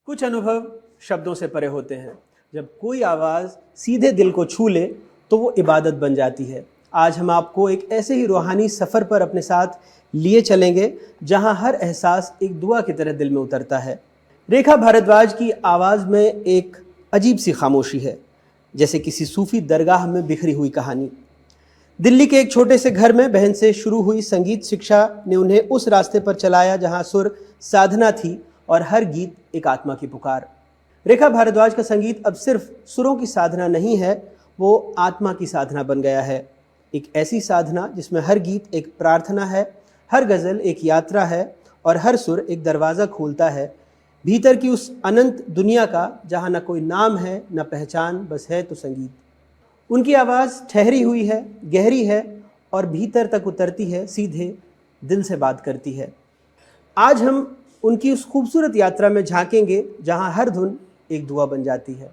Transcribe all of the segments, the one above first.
कुछ अनुभव शब्दों से परे होते हैं। जब कोई आवाज़ सीधे दिल को छू ले तो वो इबादत बन जाती है। आज हम आपको एक ऐसे ही रूहानी सफ़र पर अपने साथ लिए चलेंगे जहां हर एहसास एक दुआ की तरह दिल में उतरता है। रेखा भारद्वाज की आवाज़ में एक अजीब सी खामोशी है, जैसे किसी सूफी दरगाह में बिखरी हुई कहानी। दिल्ली के एक छोटे से घर में बहन से शुरू हुई संगीत शिक्षा ने उन्हें उस रास्ते पर चलाया जहां सुर साधना थी और हर गीत एक आत्मा की पुकार। रेखा भारद्वाज का संगीत अब सिर्फ सुरों की साधना नहीं है, वो आत्मा की साधना बन गया है। एक ऐसी साधना जिसमें हर गीत एक प्रार्थना है, हर गज़ल एक यात्रा है और हर सुर एक दरवाज़ा खोलता है भीतर की उस अनंत दुनिया का जहाँ न कोई नाम है न पहचान, बस है तो संगीत। उनकी आवाज़ ठहरी हुई है, गहरी है और भीतर तक उतरती है, सीधे दिल से बात करती है। आज हम उनकी उस खूबसूरत यात्रा में झांकेंगे जहां हर धुन एक दुआ बन जाती है।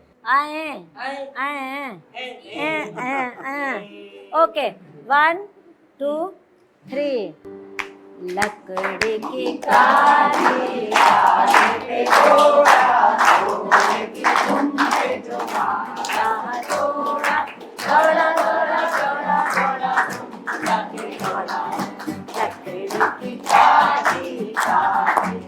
ओके, 1 2 3। लकड़ी की काली पे घोड़ा, सोने की धुन पे जो मारा घोड़ा, घोड़ा घोड़ा घोड़ा घोड़ा लकड़ी घोड़ा, लकड़ी की काली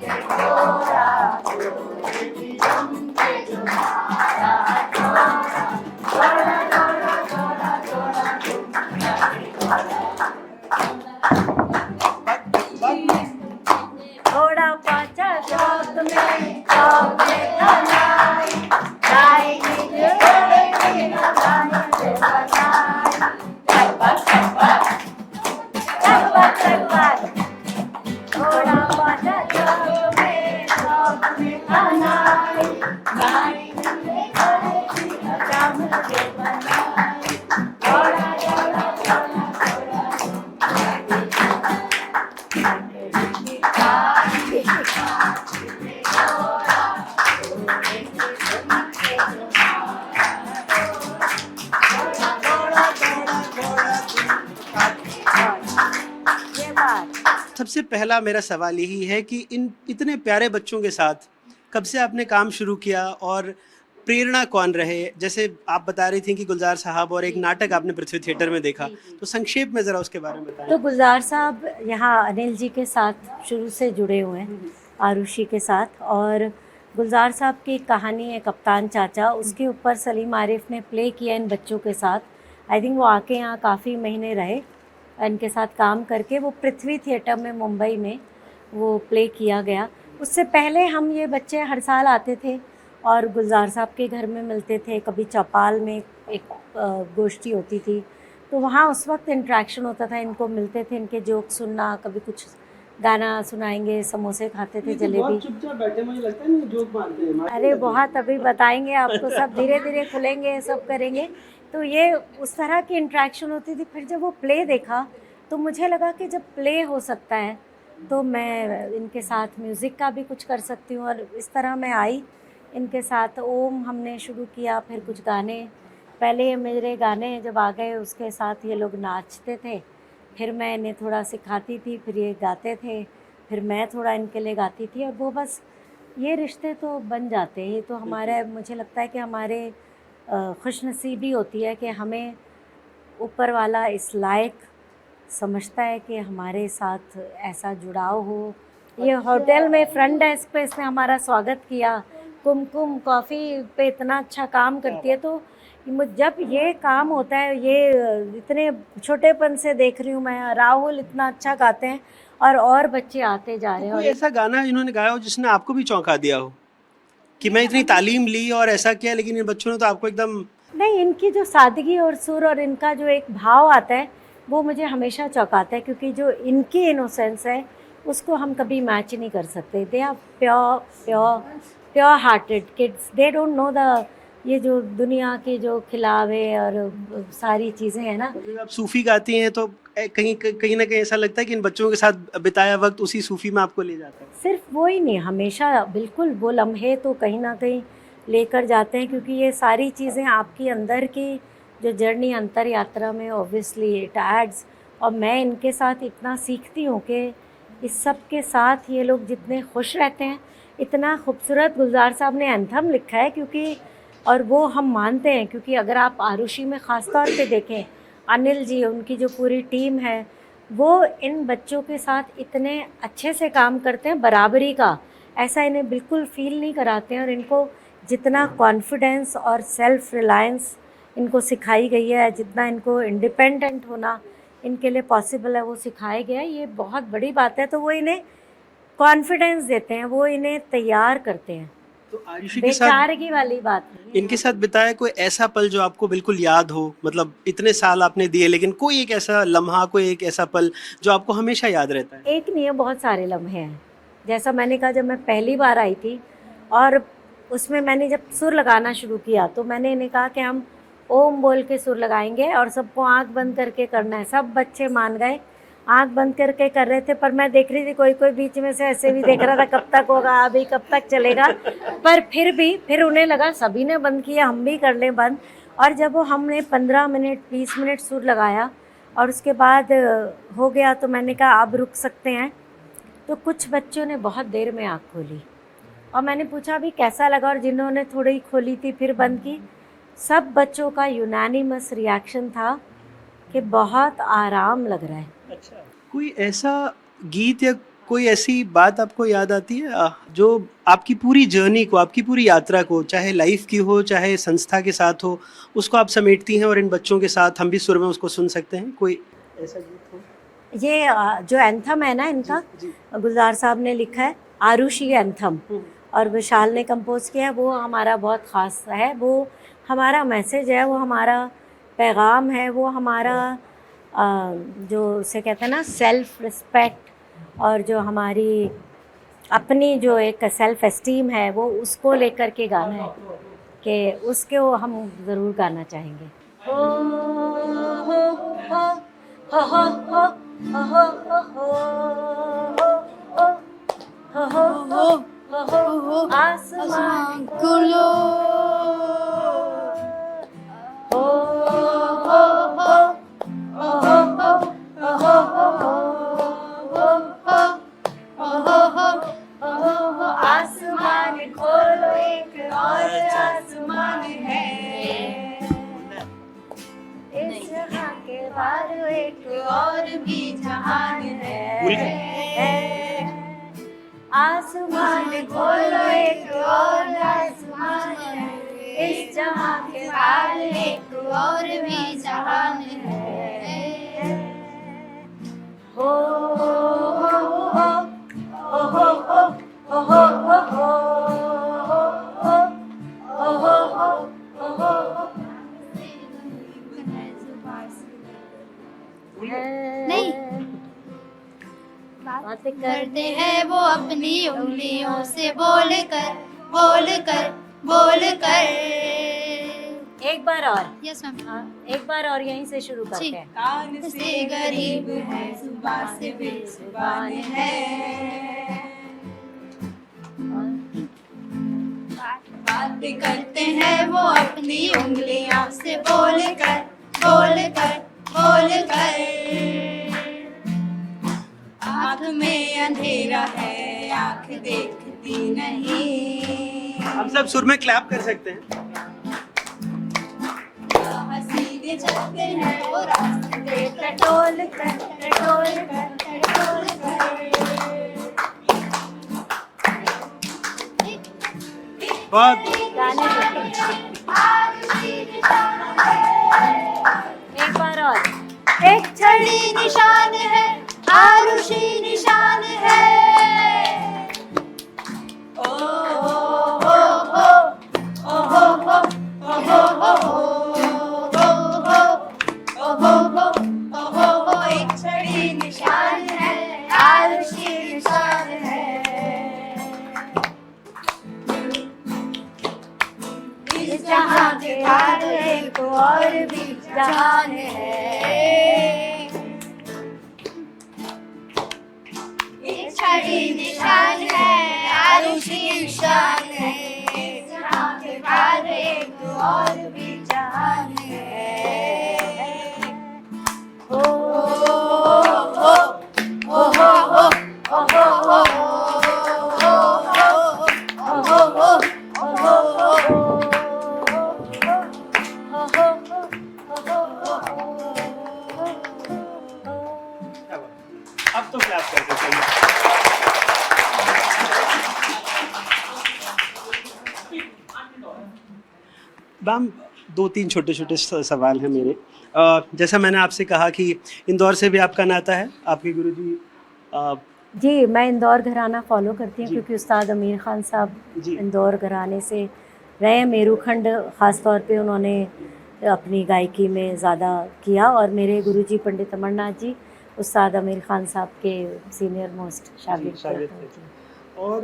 पे घोड़ा, सोने की धुन पे जो मारा घोड़ा, घोड़ा घोड़ा घोड़ा घोड़ा लकड़ी घोड़ा। घोड़ा पाचा चौक में कलाई, लाई की घोड़े की लगाई से बनाई, चकबक चकबक चकबक चकबक। घोड़ा पाचा चौक में कलाई, लाई की घोड़े की लगाई से बनाई, घोड़ा घोड़ा घोड़ा घोड़ा। सबसे पहला मेरा सवाल यही है कि इन इतने प्यारे बच्चों के साथ कब से आपने काम शुरू किया और प्रेरणा कौन रहे? जैसे आप बता रही थी कि गुलजार साहब और एक नाटक आपने पृथ्वी थिएटर में देखा, तो संक्षेप में ज़रा उसके बारे में बताएं। तो गुलजार साहब यहाँ अनिल जी के साथ शुरू से जुड़े हुए हैं, आरुषि के साथ। और गुलजार साहब की एक कहानी है कप्तान चाचा, उसके ऊपर सलीम आरिफ ने प्ले किया इन बच्चों के साथ। आई थिंक वो आके यहाँ काफ़ी महीने रहे, इनके साथ काम करके वो पृथ्वी थिएटर में मुंबई में वो प्ले किया गया। उससे पहले हम ये बच्चे हर साल आते थे और गुलजार साहब के घर में मिलते थे। कभी चौपाल में एक गोष्ठी होती थी तो वहाँ उस वक्त इंट्रैक्शन होता था, इनको मिलते थे, इनके जोक सुनना, कभी कुछ गाना सुनाएंगे, समोसे खाते थे, जलेबी। चुपचाप बैठे, मुझे लगता है नहीं जोक मारते हैं। अरे बहुत, अभी बताएंगे आपको, सब धीरे धीरे खुलेंगे, सब करेंगे। तो ये उस तरह की इंट्रैक्शन होती थी। फिर जब वो प्ले देखा तो मुझे लगा कि जब प्ले हो सकता है तो मैं इनके साथ म्यूज़िक का भी कुछ कर सकती हूँ। और इस तरह मैं आई इनके साथ। ओम हमने शुरू किया, फिर कुछ गाने, पहले मेरे गाने जब आ गए उसके साथ ये लोग नाचते थे, फिर मैं इन्हें थोड़ा सिखाती थी, फिर ये गाते थे, फिर मैं थोड़ा इनके लिए गाती थी। और वो बस ये रिश्ते तो बन जाते हैं। ये तो हमारे, मुझे लगता है कि हमारे खुशनसीबी होती है कि हमें ऊपर वाला इस लायक समझता है कि हमारे साथ ऐसा जुड़ाव हो। ये होटल में फ्रंट डेस्क पे इसने हमारा स्वागत किया, कुमकुम कॉफ़ी पे इतना अच्छा काम करती है। तो जब ये काम होता है, ये इतने छोटेपन से देख रही हूँ मैं, राहुल इतना अच्छा गाते हैं और बच्चे आते जा रहे हैं। कोई ऐसा गाना इन्होंने गाया हो जिसने आपको भी चौंका दिया हो कि मैं इतनी तालीम ली और ऐसा किया, लेकिन इन बच्चों ने तो आपको एकदम... नहीं, इनकी जो सादगी और सुर और इनका जो एक भाव आता है वो मुझे हमेशा चौंकाता है, क्योंकि जो इनकी इनोसेंस है उसको हम कभी मैच नहीं कर सकते। They are pure pure pure hearted kids. They don't know the ये जो दुनिया के जो खिलावे और सारी चीज़ें हैं ना। जब आप सूफ़ी गाती हैं तो कहीं ना कहीं ऐसा लगता है कि इन बच्चों के साथ बिताया वक्त उसी सूफ़ी में आपको ले जाता है? सिर्फ वो ही नहीं, हमेशा बिल्कुल वो लम्हे तो कहीं ना कहीं लेकर जाते हैं, क्योंकि ये सारी चीज़ें आपकी अंदर की जो जर्नी अंतर यात्रा में ऑब्वियसली इट एड्स। और मैं इनके साथ इतना सीखती हूँ कि इस सब के साथ ये लोग जितने खुश रहते हैं, इतना खूबसूरत गुलजार साहब ने एंथम लिखा है, क्योंकि और वो हम मानते हैं, क्योंकि अगर आप आरुषि में ख़ास तौर पे देखें, अनिल जी, उनकी जो पूरी टीम है, वो इन बच्चों के साथ इतने अच्छे से काम करते हैं, बराबरी का ऐसा इन्हें बिल्कुल फील नहीं कराते हैं। और इनको जितना कॉन्फिडेंस और सेल्फ रिलायंस इनको सिखाई गई है, जितना इनको इंडिपेंडेंट होना इनके लिए पॉसिबल है, वो सिखाया गया है। ये बहुत बड़ी बात है। तो वो इन्हें कॉन्फिडेंस देते हैं, वो इन्हें तैयार करते हैं। तो आरुषि के साथ, बेचारगी वाली बात नहीं है। इनके साथ बिताया कोई ऐसा पल जो आपको बिल्कुल याद हो, मतलब इतने साल आपने दिए लेकिन कोई एक ऐसा लम्हा, कोई एक ऐसा पल जो आपको हमेशा याद रहता है? एक नहीं है, बहुत सारे लम्हे हैं। जैसा मैंने कहा, जब मैं पहली बार आई थी और उसमें मैंने जब सुर लगाना शुरू किया, तो मैंने इन्हें कहा कि हम ओम बोल के सुर लगाएंगे और सबको आंख बंद करके करना है। सब बच्चे मान गए, आंख बंद करके कर रहे थे। पर मैं देख रही थी कोई कोई बीच में से ऐसे भी देख रहा था, कब तक होगा अभी, कब तक चलेगा। पर फिर उन्हें लगा, सभी ने बंद किया, हम भी कर लें बंद। और जब वो हमने 15 मिनट 20 मिनट सुर लगाया और उसके बाद हो गया, तो मैंने कहा अब रुक सकते हैं। तो कुछ बच्चों ने बहुत देर में आँख खोली और मैंने पूछा अभी कैसा लगा, और जिन्होंने थोड़ी खोली थी फिर बंद की, सब बच्चों का यूनानिमस रिएक्शन था कि बहुत आराम लग रहा है। अच्छा, कोई ऐसा गीत या कोई ऐसी बात आपको याद आती है जो आपकी पूरी जर्नी को, आपकी पूरी यात्रा को, चाहे लाइफ की हो चाहे संस्था के साथ हो, उसको आप समेटती हैं और इन बच्चों के साथ हम भी सुर में उसको सुन सकते हैं? कोई ऐसा गीत हो? ये जो एंथम है ना इनका, जी। गुलजार साहब ने लिखा है, आरुषि एंथम, और विशाल ने कंपोज किया है। वो हमारा बहुत ख़ास है, वो हमारा मैसेज है, वो हमारा पैगाम है, वो हमारा जो उसे कहते हैं ना सेल्फ रिस्पेक्ट, और जो हमारी अपनी जो एक सेल्फ एस्टीम है, वो उसको लेकर के गाना है कि उसके वो हम ज़रूर गाना चाहेंगे। हो हो हो हो हो हो हो हो हो हो हो आसमान खुलो, हो हो हो आसमान खोलो, एक और आसमान है, इस जहां के बाद एक और भी जहान है। आसमान खोलो, एक और आसमान है, इस जहां के बाद एक और भी जहान है। हो हो हो हो हो हो हो हो हो हो। नहीं, बातें करते हैं वो अपनी उंगलियों से बोल कर बोल कर बोल कर। एक बार और, यस मैम। एक बार और यहीं से शुरू करते हैं। कान से गरीब है, जुबान से बेजुबान है, बातें करते हैं वो अपनी उंगलियों से बोल कर बोल कर बोल कर। आँख में अंधेरा है, आँख देखती नहीं। हम सब सुर में क्लैप कर सकते हैं। सीधे चलते हैं वो रास्ते टटोल कर टटोल कर टटोल कर। बहुत एक बार और। एक छड़ी निशान है, आरुषि निशान है। ओ हो हो ओ हो हो ओ हो हो ओ हो हो। एक छड़ी निशान है, आरुषि निशान है। इस जहां के बाद एक और भी जहान है। एक छड़ी निशान है, आरुषि निशान है। इस जहां के बाद एक और भी जहान है। हो हो हो हो हो हो हो हो हो हो। अब तो क्लैप कर देते हैं। मैम, 2-3 छोटे-छोटे सवाल हैं मेरे। जैसा मैंने आपसे कहा कि इंदौर से भी आपका नाता है, आपके गुरुजी जी, मैं इंदौर घराना फॉलो करती हूँ जी। क्योंकि उस्ताद अमीर ख़ान साहब जी। इंदौर घराने से रहे हैं। मेरुखंड ख़ास तौर पे उन्होंने अपनी गायकी में ज़्यादा किया, और मेरे गुरुजी पंडित अमरनाथ जी उस्ताद अमीर ख़ान साहब के सीनियर मोस्ट शागिर्द शागिर्द थे। थे। और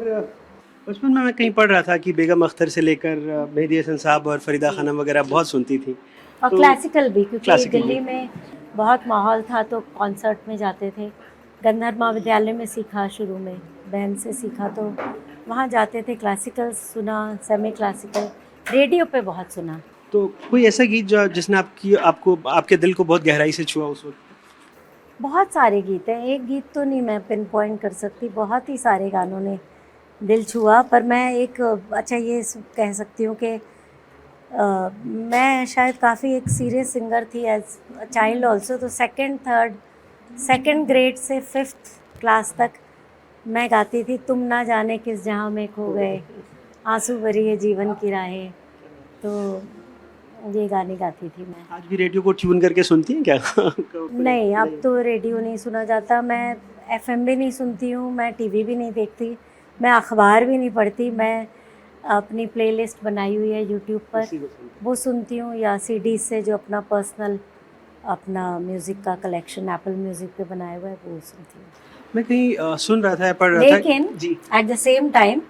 बचपन में मैं कहीं पढ़ रहा था कि बेगम अख्तर से लेकर मेहदी हसन साहब और फरीदा जी। खानम वगैरह बहुत सुनती थी। और तो क्लासिकल भी, क्योंकि क्लासिकल दिल्ली भी। में बहुत माहौल था तो कॉन्सर्ट में जाते थे। गंधर्व महाविद्यालय में सीखा शुरू में, बहन से सीखा तो वहाँ जाते थे। क्लासिकल सुना, सेमी क्लासिकल, रेडियो पे बहुत सुना। तो कोई ऐसा गीत जो जिसने आपको आपके दिल को बहुत गहराई से छुआ उस वक़्त? बहुत सारे गीत हैं, एक गीत तो नहीं मैं पिन पॉइंट कर सकती, बहुत ही सारे गानों ने दिल छुआ। पर मैं एक अच्छा ये कह सकती हूँ कि मैं शायद काफ़ी एक सीरियस सिंगर थी एज चाइल्ड ऑल्सो। तो सेकंड ग्रेड से 5th क्लास तक मैं गाती थी, तुम ना जाने किस जहाँ में खो गए, आंसू भरी है जीवन की राहें। तो ये गाने गाती थी मैं। आज भी रेडियो को ट्यून करके सुनती हैं क्या? नहीं, अब तो रेडियो नहीं सुना जाता, मैं एफएम भी नहीं सुनती हूँ, मैं टीवी भी नहीं देखती, मैं अखबार भी नहीं पढ़ती। मैं अपनी प्लेलिस्ट बनाई हुई है यूट्यूब पर, उसी को सुनती हैं। वो सुनती हूँ, या सीडी से जो अपना पर्सनल अपना म्यूज़िक का कलेक्शन एप्पल म्यूज़िक पे बनाया हुआ है वो सुनती हूँ। मैं कहीं सुन रहा था, पढ़ रहा था। लेकिन जी। एट द सेम टाइम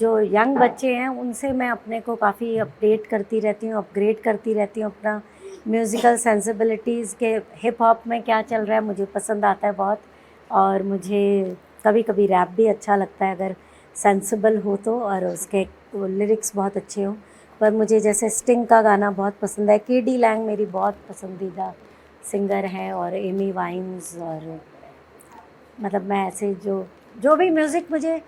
जो यंग बच्चे हैं उनसे मैं अपने को काफ़ी अपडेट करती रहती हूँ, अपग्रेड करती रहती हूँ अपना म्यूज़िकल सेंसिबिलिटीज़ के। हिप हॉप में क्या चल रहा है मुझे पसंद आता है बहुत, और मुझे कभी कभी रैप भी अच्छा लगता है अगर सेंसिबल हो तो, और उसके लिरिक्स बहुत अच्छे हों। पर मुझे जैसे स्टिंग का गाना बहुत पसंद है, केडी लैंग मेरी बहुत पसंदीदा सिंगर हैं, और एमी वाइन्स, और मतलब मैं ऐसे जो भी म्यूज़िक मुझे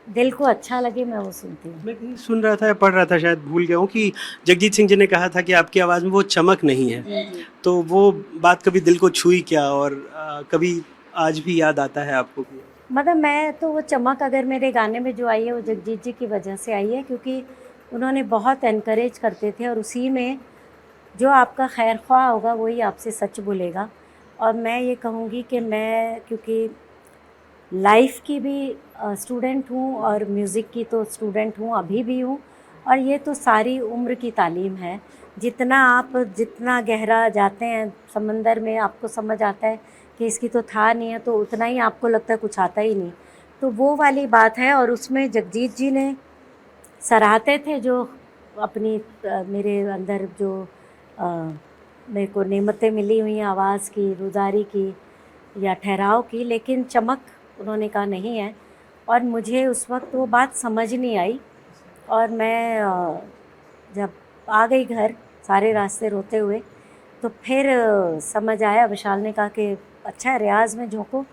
दिल को अच्छा लगे मैं वो सुनती हूँ। मैं कहीं सुन रहा था या पढ़ रहा था, शायद भूल गया हूँ, कि जगजीत सिंह जी ने कहा था कि आपकी आवाज़ में वो चमक नहीं है। जी। तो वो बात कभी दिल को छुई क्या, और कभी आज भी याद आता है आपको? मतलब मैं तो वो चमक अगर मेरे गाने में जो आई है वो जगजीत जी की वजह से आई है, क्योंकि उन्होंने बहुत एनकरेज करते थे, और उसी में जो आपका खैर ख्वाह होगा वही आपसे सच बोलेगा। और मैं ये कहूँगी कि मैं क्योंकि लाइफ की भी स्टूडेंट हूँ और म्यूज़िक की तो स्टूडेंट हूँ, अभी भी हूँ, और ये तो सारी उम्र की तालीम है। जितना गहरा जाते हैं समंदर में आपको समझ आता है कि इसकी तो था नहीं है, तो उतना ही आपको लगता है कुछ आता ही नहीं। तो वो वाली बात है, और उसमें जगजीत जी ने सराहते थे जो अपनी मेरे अंदर जो अ, मेरे को नेमतें मिली हुई हैं आवाज़ की, रुदारी की या ठहराव की, लेकिन चमक उन्होंने कहा नहीं है। और मुझे उस वक्त वो बात समझ नहीं आई, और मैं जब आ गई घर सारे रास्ते रोते हुए, तो फिर समझ आया। विशाल ने कहा कि अच्छा रियाज़ में झोंको,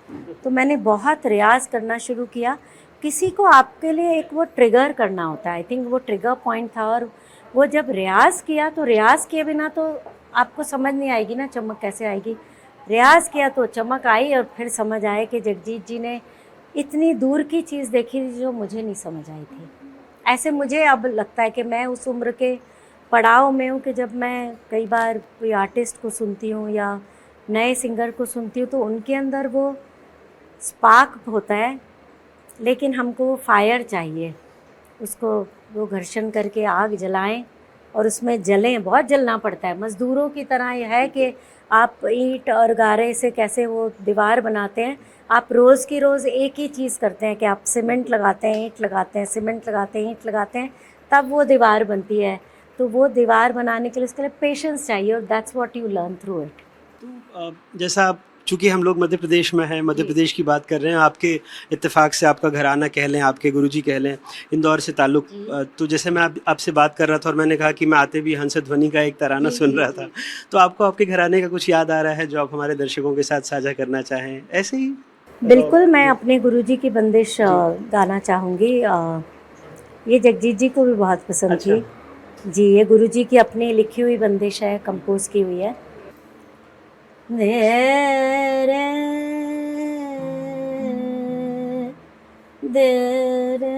तो मैंने बहुत रियाज़ करना शुरू किया। किसी को आपके लिए एक वो ट्रिगर करना होता है, आई थिंक वो ट्रिगर पॉइंट था, और वो जब रियाज़ किया तो रियाज़ किए बिना तो आपको समझ नहीं आएगी ना चमक कैसे आएगी। रियाज़ किया तो चमक आई, और फिर समझ आए कि जगजीत जी ने इतनी दूर की चीज़ देखी थी जो मुझे नहीं समझ आई थी। ऐसे मुझे अब लगता है कि मैं उस उम्र के पड़ाव में हूँ कि जब मैं कई बार कोई आर्टिस्ट को सुनती हूँ या नए सिंगर को सुनती हूँ तो उनके अंदर वो स्पार्क होता है, लेकिन हमको फायर चाहिए, उसको वो घर्षण करके आग जलाएं और उसमें जलें। बहुत जलना पड़ता है, मज़दूरों की तरह यह है कि आप ईंट और गारे से कैसे वो दीवार बनाते हैं, आप रोज़ की रोज़ एक ही चीज़ करते हैं कि आप सीमेंट लगाते हैं, ईंट लगाते हैं, सीमेंट लगाते हैं, ईंट लगाते हैं, तब वो दीवार बनती है। तो वो दीवार बनाने के लिए उसके लिए पेशेंस चाहिए, और that's what you learn through it. तो जैसा आप, चूँकि हम लोग मध्य प्रदेश में हैं, मध्य प्रदेश की बात कर रहे हैं, आपके इत्तेफाक से आपका घराना कह लें, आपके गुरुजी कह लें, इंदौर से ताल्लुक़, तो जैसे मैं आपसे बात कर रहा था और मैंने कहा कि मैं आते भी हंस ध्वनि का एक तराना सुन रहा था, तो आपको आपके घराने का कुछ याद आ रहा है जो आप हमारे दर्शकों के साथ साझा करना चाहें? ऐसे ही बिल्कुल, मैं अपने गुरुजी की बंदिश गाना चाहूँगी। ये जगजीत जी को भी बहुत पसंद अच्छा। थी जी। ये गुरुजी की अपनी लिखी हुई बंदिश है, कंपोज की हुई है। दे रे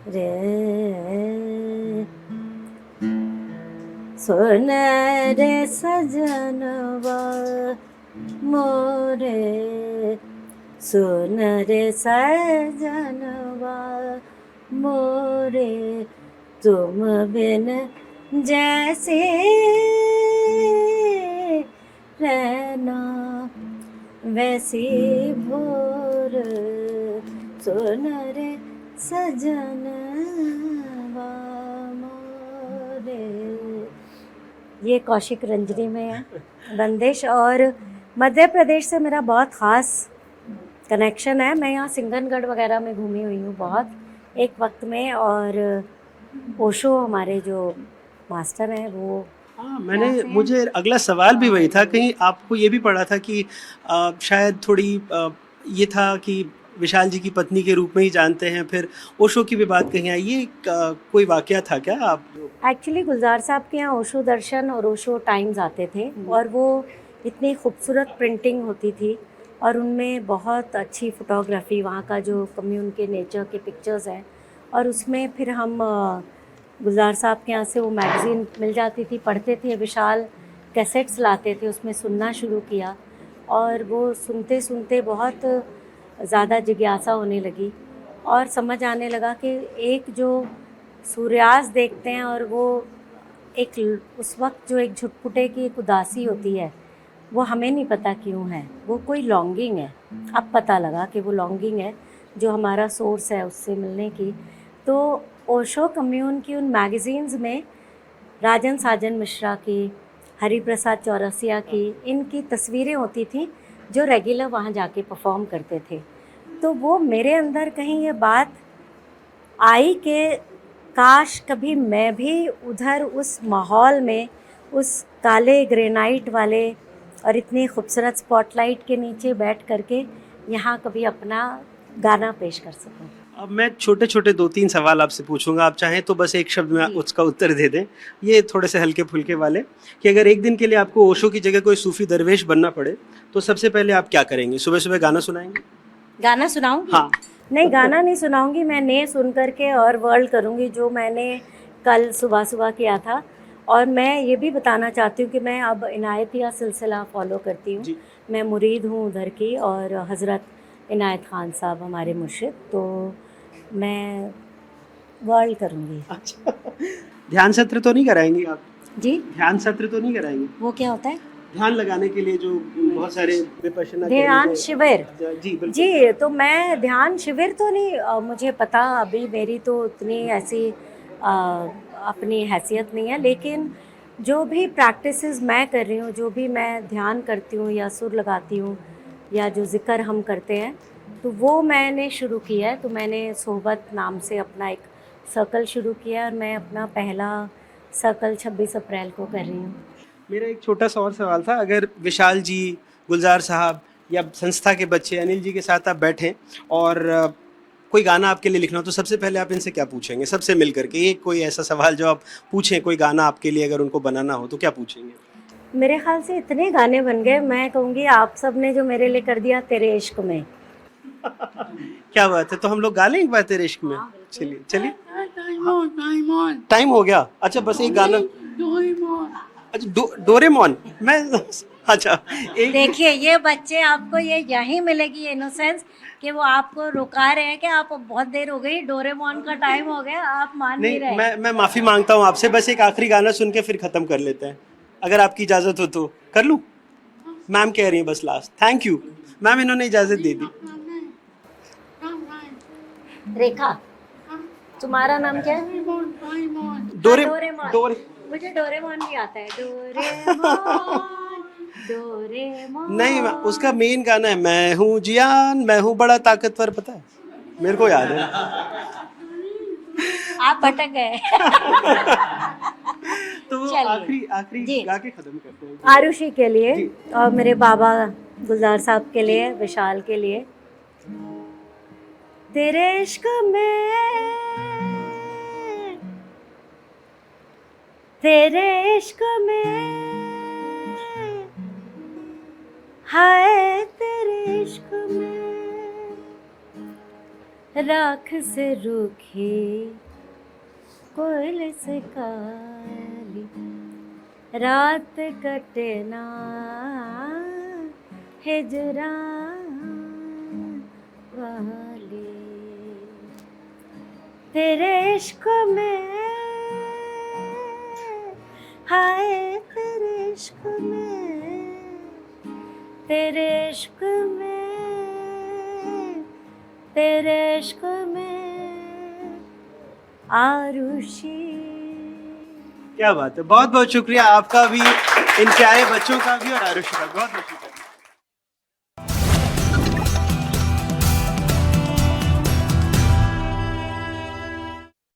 रे सुन रे सजनवा मोरे सुन रे सजनवा मोरे तुम बिन जैसे रहना वैसी भोर सुन रे सजनवा मोरे। ये कौशिक रंजनी में है बंदिश। और मध्य प्रदेश से मेरा बहुत ख़ास कनेक्शन है। मैं यहाँ सिंगनगढ़ वगैरह में घूमी हुई हूँ बहुत एक वक्त में। और ओशो हमारे जो मास्टर हैं वो हाँ, मुझे अगला सवाल भी वही था। कहीं आपको ये भी पढ़ा था कि शायद थोड़ी ये था कि विशाल जी की पत्नी के रूप में ही जानते हैं, फिर ओशो की भी बात कहीं आई। ये कोई वाकया था क्या? आप एक्चुअली गुलजार साहब के यहाँ ओशो दर्शन और ओशो टाइम्स आते थे और वो इतनी खूबसूरत प्रिंटिंग होती थी और उनमें बहुत अच्छी फ़ोटोग्राफी, वहाँ का जो कम्यून के नेचर के पिक्चर्स हैं। और उसमें फिर हम गुलजार साहब के यहाँ से वो मैगज़ीन मिल जाती थी, पढ़ते थे। विशाल कैसेट्स लाते थे, उसमें सुनना शुरू किया और वो सुनते सुनते बहुत ज़्यादा जिज्ञासा होने लगी और समझ आने लगा कि एक जो सूर्यास्त देखते हैं और वो एक उस वक्त जो एक झुटपुटे की एक उदासी होती है वो हमें नहीं पता क्यों है, वो कोई लॉन्गिंग है। अब पता लगा कि वो लॉन्गिंग है जो हमारा सोर्स है उससे मिलने की। तो ओशो कम्यून की उन मैगज़ीन्स में राजन साजन मिश्रा की, हरि प्रसाद चौरसिया की, इनकी तस्वीरें होती थी जो रेगुलर वहाँ जाके परफॉर्म करते थे। तो वो मेरे अंदर कहीं ये बात आई कि काश कभी मैं भी उधर उस माहौल में, उस काले ग्रेनाइट वाले और इतनी खूबसूरत स्पॉटलाइट के नीचे बैठ करके यहाँ कभी अपना गाना पेश कर सकूँ। अब मैं छोटे छोटे 2-3 सवाल आपसे पूछूंगा, आप चाहें तो बस एक शब्द में उसका उत्तर दे दें। ये थोड़े से हल्के फुल्के वाले कि अगर एक दिन के लिए आपको ओशो की जगह कोई सूफी दरवेश बनना पड़े तो सबसे पहले आप क्या करेंगे? सुबह सुबह गाना सुनाएंगे? गाना सुनाऊंगी? हाँ। नहीं, गाना नहीं सुनाऊंगी मैं, ने सुन करके और वर्ल्ड करूंगी जो मैंने कल सुबह सुबह किया था। और मैं ये भी बताना चाहती हूँ कि मैं अब इनायतिया सिलसिला फॉलो करती हूँ। मैं मुरीद हूँ उधर की और हज़रत इनायत खान साहब हमारे मुर्शिद, तो मैं वर्ल्ड करूँगी। अच्छा, ध्यान सत्र तो नहीं कराएंगी आप? जी, ध्यान सत्र तो नहीं कराएंगी? वो क्या होता है? ध्यान लगाने के लिए जो बहुत सारे विपश्यना ध्यान शिविर। जी बिल्कुल। जी, तो मैं ध्यान शिविर तो नहीं मुझे पता, अभी मेरी तो उतनी ऐसी अपनी हैसियत नहीं है, लेकिन जो भी प्रैक्टिसेस मैं कर रही हूँ, जो भी मैं ध्यान करती हूँ या सुर लगाती हूँ या जो ज़िक्र हम करते हैं, तो वो मैंने शुरू किया है। तो मैंने सोहबत नाम से अपना एक सर्कल शुरू किया और मैं अपना पहला सर्कल 26 अप्रैल को कर रही हूँ। मेरा एक छोटा सा और सवाल था, अगर विशाल जी, गुलजार साहब या संस्था के बच्चे अनिल जी के साथ आप बैठें और कोई गाना आपके लिए लिखना हो तो सबसे पहले आप इनसे क्या पूछेंगे? सबसे मिल करके एक कोई ऐसा सवाल जो आप पूछें, कोई गाना आपके लिए अगर उनको बनाना हो तो क्या पूछेंगे? मेरे ख्याल से इतने गाने बन गए, मैं कहूँगी आप सब ने जो मेरे लिए कर दिया तेरे इश्क में। क्या बात है, तो हम लोग गा लें एक बार तेरे इश्क में? चलिए चलिए। टाइम हो गया? अच्छा, बस एक गाना। अच्छा, डोरेमोन। मैं अच्छा एक देखिए ये बच्चे, आपको ये यही मिलेगी इनोसेंस कि वो आपको रुका रहे हैं कि आप बहुत देर हो गई, डोरेमोन का टाइम हो गया, आप मान नहीं नहीं, रहे। मैं माफ़ी मांगता हूँ आपसे, बस एक आखिरी गाना सुन के फिर ख़त्म कर लेते हैं, अगर आपकी इजाज़त हो तो। कर लूँ? मैम कह रही हैं बस लास्ट। थैंक यू मैम, इन्होंने इजाज़त दे दी। रेखा, तुम्हारा नाम क्या है? डोरेमोन। मुझे डोरेमोन भी आता है। Doraemon Doraemon. नहीं, उसका मेन गाना है मैं हूँ जियान, मैं हूँ बड़ा ताकतवर, पता है मेरे को याद है। आप भटक गए। तो चलिए। आखिरी जी। गा के खत्म करते हैं। आरुषि के लिए और मेरे बाबा गुलजार साहब के लिए, विशाल के लिए। तेरे इश्क में, तेरे इश्क में, हाय राख से रूखी कोयल से काली, रात कटे ना हिजरा वाली। तेरे इश्क में, हाय तेरे इश्क में, तेरे इश्क में, तेरे इश्क में आरुषी। क्या बात है, बहुत बहुत शुक्रिया आपका भी, इन प्यारे बच्चों का भी और आरुषि का बहुत बहुत शुक्रिया।